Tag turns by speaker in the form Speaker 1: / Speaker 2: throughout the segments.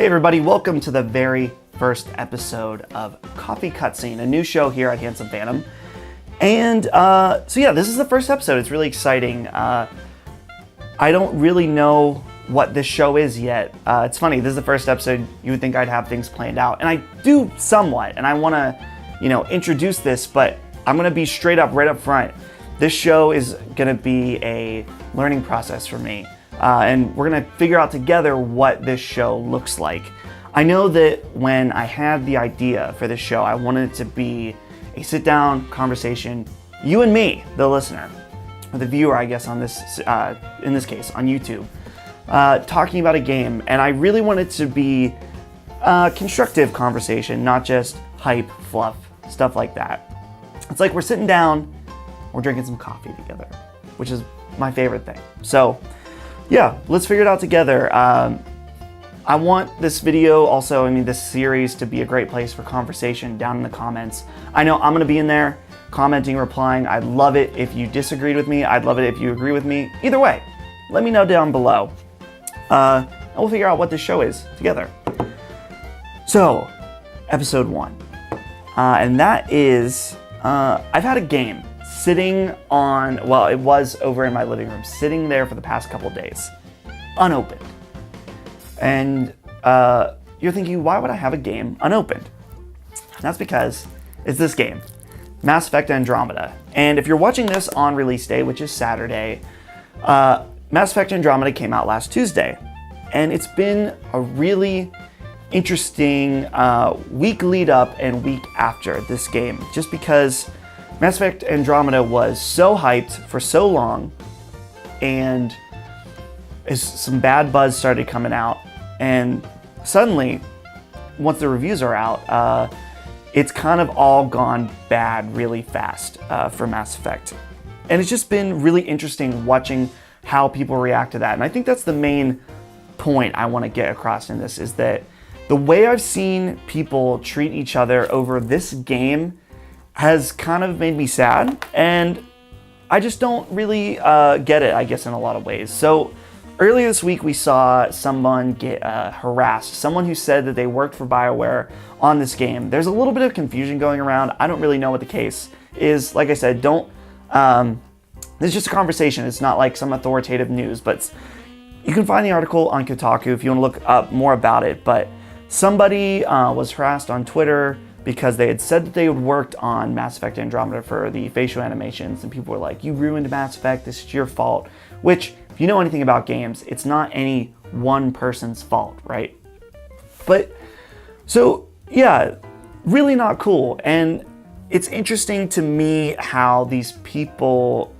Speaker 1: everybody, welcome to the very first episode of Coffee Cutscene, a new show here at Handsome Phantom. And this is the first episode. It's really exciting. I don't really know what this show is yet. It's funny, this is the first episode. You would think I'd have things planned out, and I do somewhat, and I want to, introduce this, but I'm going to be straight up, right up front. This show is going to be a learning process for me. And we're going to figure out together what this show looks like. I know that when I had the idea for this show, I wanted it to be a sit-down conversation, you and me, the listener, or the viewer, I guess, on this, in this case, on YouTube, talking about a game. And I really want it to be a constructive conversation, not just hype, fluff, stuff like that. It's like we're sitting down, we're drinking some coffee together, which is my favorite thing. So, yeah, let's figure it out together. I want this video also, this series to be a great place for conversation down in the comments. I know I'm going to be in there commenting, replying. I'd love it if you disagreed with me. I'd love it if you agree with me. Either way, let me know down below. And we'll figure out what this show is together. So, episode 1. And that is, I've had a game sitting on, well, it was over in my living room, sitting there for the past couple days, unopened. And you're thinking, why would I have a game unopened? And that's because it's this game, Mass Effect Andromeda. And if you're watching this on release day, which is Saturday, Mass Effect Andromeda came out last Tuesday. And it's been a really interesting week lead up and week after this game, just because Mass Effect Andromeda was so hyped for so long, and as some bad buzz started coming out, and suddenly, once the reviews are out, it's kind of all gone bad really fast for Mass Effect. And it's just been really interesting watching how people react to that. And I think that's the main point I want to get across in this, is that the way I've seen people treat each other over this game has kind of made me sad, and I just don't really get it, I guess, in a lot of ways. So earlier this week, we saw someone get harassed, someone who said that they worked for BioWare on this game. There's a little bit of confusion going around. I don't really know what the case is. Like I said, this is just a conversation. It's not like some authoritative news, but you can find the article on Kotaku if you want to look up more about it. But somebody was harassed on Twitter because they had said that they had worked on Mass Effect Andromeda for the facial animations, and people were like, you ruined Mass Effect, this is your fault. Which, if you know anything about games, it's not any one person's fault, right? But, so, yeah, really not cool. And it's interesting to me how these people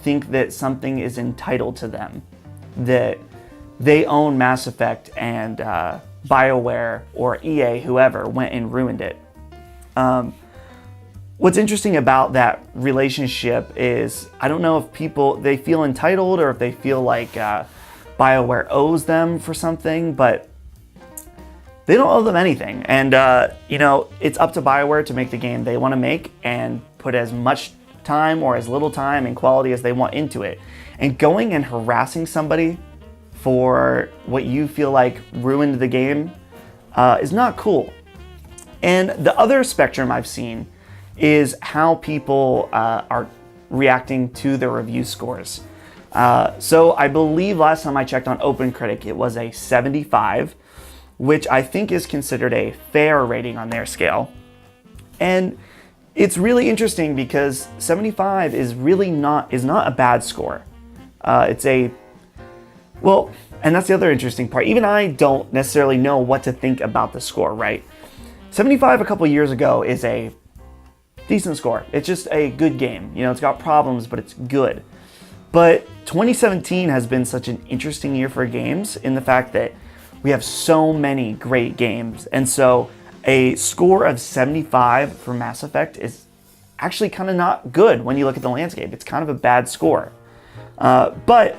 Speaker 1: think that something is entitled to them, that they own Mass Effect and BioWare or EA, whoever, went and ruined it. What's interesting about that relationship is, I don't know if they feel entitled or if they feel like BioWare owes them for something, but they don't owe them anything. And, it's up to BioWare to make the game they want to make and put as much time or as little time and quality as they want into it. And going and harassing somebody for what you feel like ruined the game is not cool. And the other spectrum I've seen is how people are reacting to the review scores. So I believe last time I checked on OpenCritic, it was a 75, which I think is considered a fair rating on their scale. And it's really interesting because 75 is really not a bad score. Well, and that's the other interesting part. Even I don't necessarily know what to think about the score, right? 75 a couple years ago is a decent score. It's just a good game. It's got problems, but it's good. But 2017 has been such an interesting year for games in the fact that we have so many great games. And so a score of 75 for Mass Effect is actually kind of not good when you look at the landscape. It's kind of a bad score. But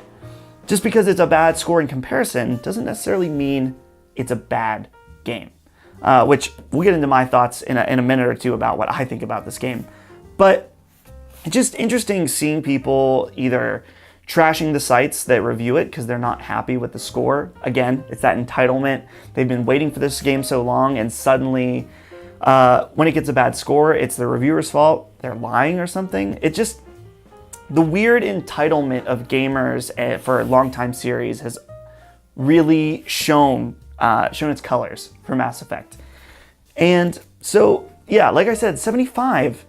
Speaker 1: just because it's a bad score in comparison doesn't necessarily mean it's a bad game. Which we'll get into my thoughts in a minute or two about what I think about this game. But it's just interesting seeing people either trashing the sites that review it because they're not happy with the score. Again, it's that entitlement. They've been waiting for this game so long, and suddenly when it gets a bad score, it's the reviewer's fault. They're lying or something. It just, the weird entitlement of gamers for a long-time series has really shown its colors for Mass Effect. And so, yeah, like I said, 75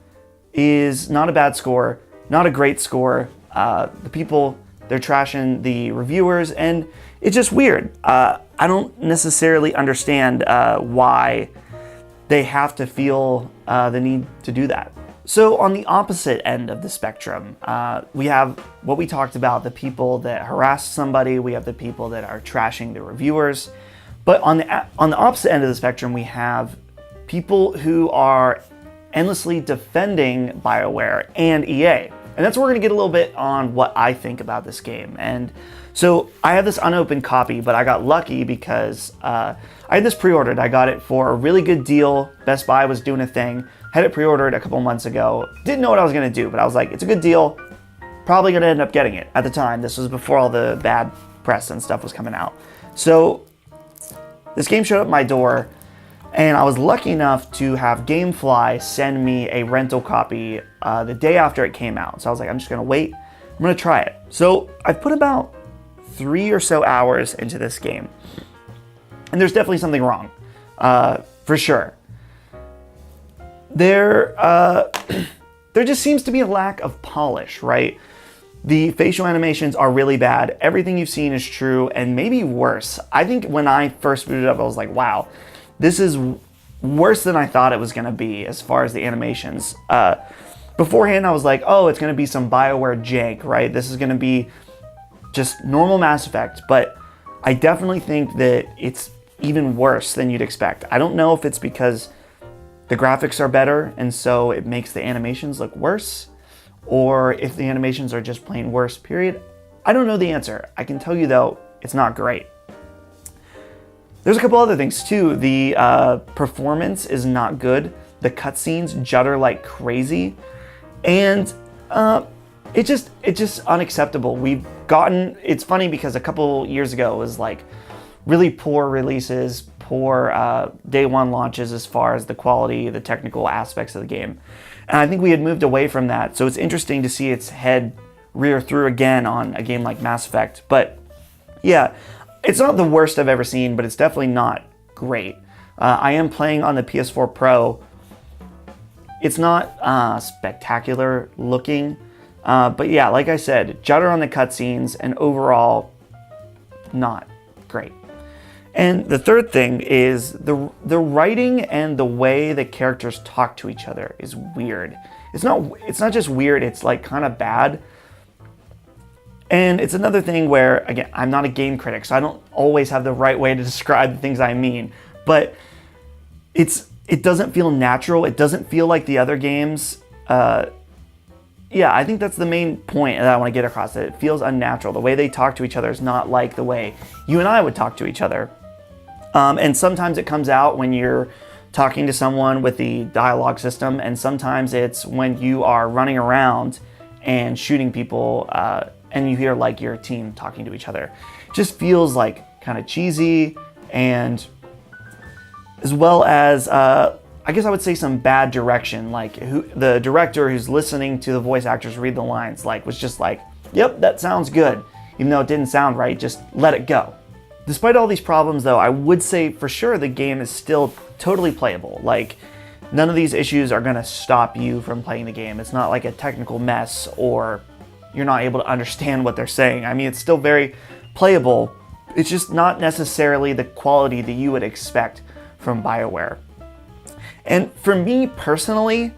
Speaker 1: is not a bad score, not a great score. The people, they're trashing the reviewers, and it's just weird. I don't necessarily understand why they have to feel the need to do that. So on the opposite end of the spectrum, we have what we talked about, the people that harass somebody, we have the people that are trashing the reviewers. But on the opposite end of the spectrum, we have people who are endlessly defending BioWare and EA. And that's where we're going to get a little bit on what I think about this game. And so I have this unopened copy, but I got lucky because I had this pre-ordered. I got it for a really good deal. Best Buy was doing a thing. Had it pre-ordered a couple months ago. Didn't know what I was going to do, but I was like, it's a good deal. Probably going to end up getting it. At the time, this was before all the bad press and stuff was coming out. So this game showed up at my door, and I was lucky enough to have GameFly send me a rental copy the day after it came out. So I was like, I'm just going to wait. I'm going to try it. So I've put about 3 or so hours into this game. And there's definitely something wrong, for sure. There just seems to be a lack of polish, right? The facial animations are really bad. Everything you've seen is true, and maybe worse. I think when I first booted up, I was like, wow, this is worse than I thought it was going to be as far as the animations. Beforehand, I was like, oh, it's going to be some BioWare jank, right? This is going to be just normal Mass Effect, but I definitely think that it's even worse than you'd expect. I don't know if it's because the graphics are better and so it makes the animations look worse, or if the animations are just plain worse, period. I don't know the answer. I can tell you though, it's not great. There's a couple other things too. The performance is not good. The cutscenes judder like crazy, and it's just unacceptable. It's funny because a couple years ago it was like really poor releases, poor day one launches as far as the quality, the technical aspects of the game. And I think we had moved away from that. So it's interesting to see its head rear through again on a game like Mass Effect. But yeah, it's not the worst I've ever seen, but it's definitely not great. I am playing on the PS4 Pro. It's not spectacular looking, but yeah, like I said, judder on the cutscenes, and overall, not great. And the third thing is the writing and the way the characters talk to each other is weird. It's not just weird, it's like kind of bad. And it's another thing where, again, I'm not a game critic, so I don't always have the right way to describe the things I mean, but it doesn't feel natural. It doesn't feel like the other games. Yeah, I think that's the main point that I want to get across, that it feels unnatural. The way they talk to each other is not like the way you and I would talk to each other. And sometimes it comes out when you're talking to someone with the dialogue system, and sometimes it's when you are running around and shooting people, and you hear like your team talking to each other. It just feels like kind of cheesy, and as well as I guess I would say some bad direction, like the director who's listening to the voice actors read the lines, like was just like, yep, that sounds good, even though it didn't sound right, just let it go. Despite all these problems though, I would say for sure the game is still totally playable. Like, none of these issues are gonna stop you from playing the game. It's not like a technical mess or you're not able to understand what they're saying. I mean, it's still very playable. It's just not necessarily the quality that you would expect from BioWare. And for me personally,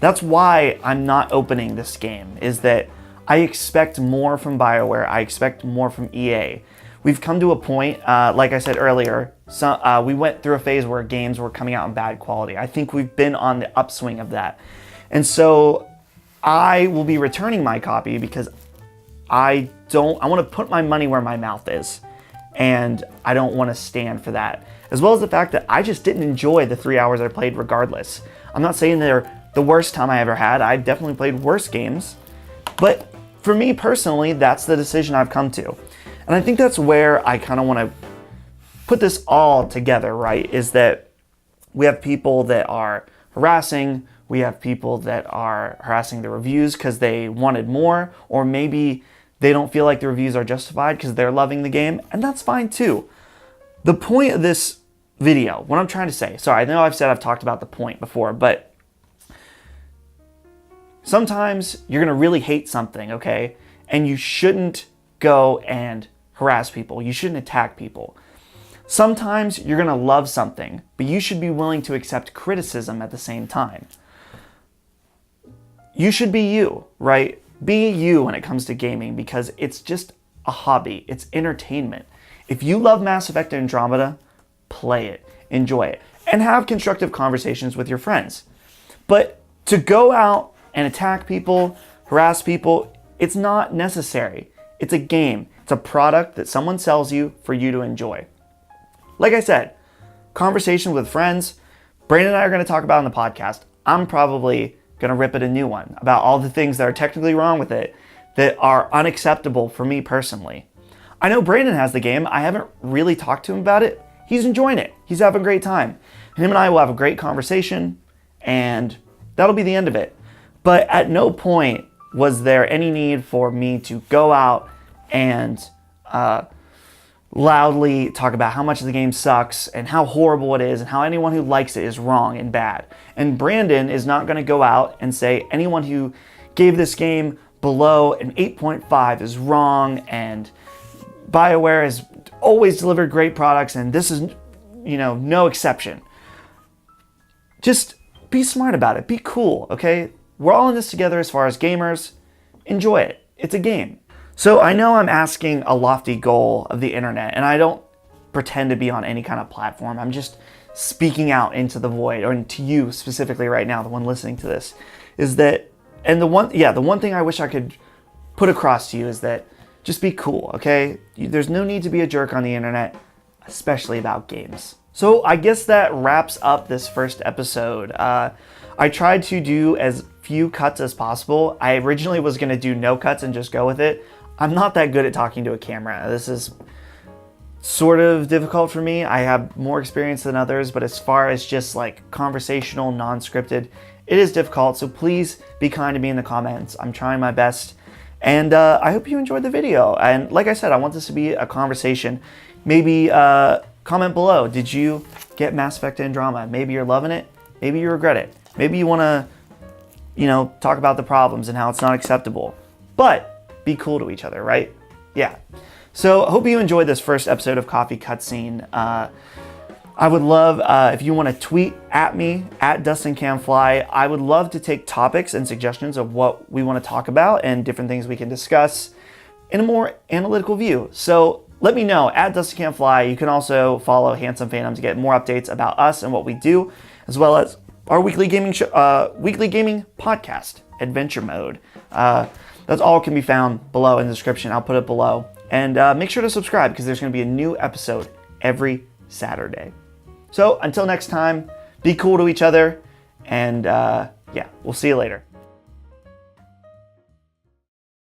Speaker 1: that's why I'm not opening this game, is that I expect more from BioWare. I expect more from EA. We've come to a point, like I said earlier, we went through a phase where games were coming out in bad quality. I think we've been on the upswing of that. And so I will be returning my copy because I want to put my money where my mouth is. And I don't want to stand for that. As well as the fact that I just didn't enjoy the 3 hours I played regardless. I'm not saying they're the worst time I ever had. I've definitely played worse games. But for me personally, that's the decision I've come to. And I think that's where I kind of want to put this all together, right? Is that we have people that are harassing, we have people that are harassing the reviews because they wanted more, or maybe they don't feel like the reviews are justified because they're loving the game, and that's fine too. The point of this video, what I'm trying to say, sorry, I know I've talked about the point before, but sometimes you're going to really hate something, okay? And you shouldn't go and harass people. You shouldn't attack people. Sometimes you're going to love something, but you should be willing to accept criticism at the same time. You should be you, right? Be you when it comes to gaming, because it's just a hobby. It's entertainment. If you love Mass Effect Andromeda, play it, enjoy it, and have constructive conversations with your friends. But to go out and attack people, harass people, it's not necessary. It's a game. It's a product that someone sells you for you to enjoy. Like I said, conversation with friends, Brandon and I are going to talk about on the podcast. I'm probably going to rip it a new one about all the things that are technically wrong with it that are unacceptable for me personally. I know Brandon has the game. I haven't really talked to him about it. He's enjoying it. He's having a great time. And him and I will have a great conversation, and that'll be the end of it. But at no point was there any need for me to go out and loudly talk about how much the game sucks and how horrible it is and how anyone who likes it is wrong and bad. And Brandon is not going to go out and say anyone who gave this game below an 8.5 is wrong, and BioWare has always delivered great products and this is, no exception. Just be smart about it. Be cool, okay? We're all in this together as far as gamers. Enjoy it. It's a game. So I know I'm asking a lofty goal of the internet, and I don't pretend to be on any kind of platform. I'm just speaking out into the void, or to you specifically right now, the one listening to this, is that, and the one thing I wish I could put across to you is that just be cool, okay? There's no need to be a jerk on the internet, especially about games. So I guess that wraps up this first episode. I tried to do as few cuts as possible. I originally was going to do no cuts and just go with it. I'm not that good at talking to a camera. This is sort of difficult for me. I have more experience than others, but as far as just like conversational, non-scripted, it is difficult. So please be kind to me in the comments. I'm trying my best. And I hope you enjoyed the video. And like I said, I want this to be a conversation. Maybe comment below. Did you get Mass Effect Andromeda? Maybe you're loving it. Maybe you regret it. Maybe you want to, talk about the problems and how it's not acceptable. But be cool to each other, right? Yeah. So I hope you enjoyed this first episode of Coffee Cutscene. I would love if you want to tweet at me, at DustinCanFly. I would love to take topics and suggestions of what we want to talk about and different things we can discuss in a more analytical view. So let me know, at DustinCanFly. You can also follow Handsome Phantom to get more updates about us and what we do, as well as our weekly gaming podcast, Adventure Mode. That's all can be found below in the description. I'll put it below. And make sure to subscribe, because there's going to be a new episode every Saturday. So until next time, be cool to each other. And we'll see you later.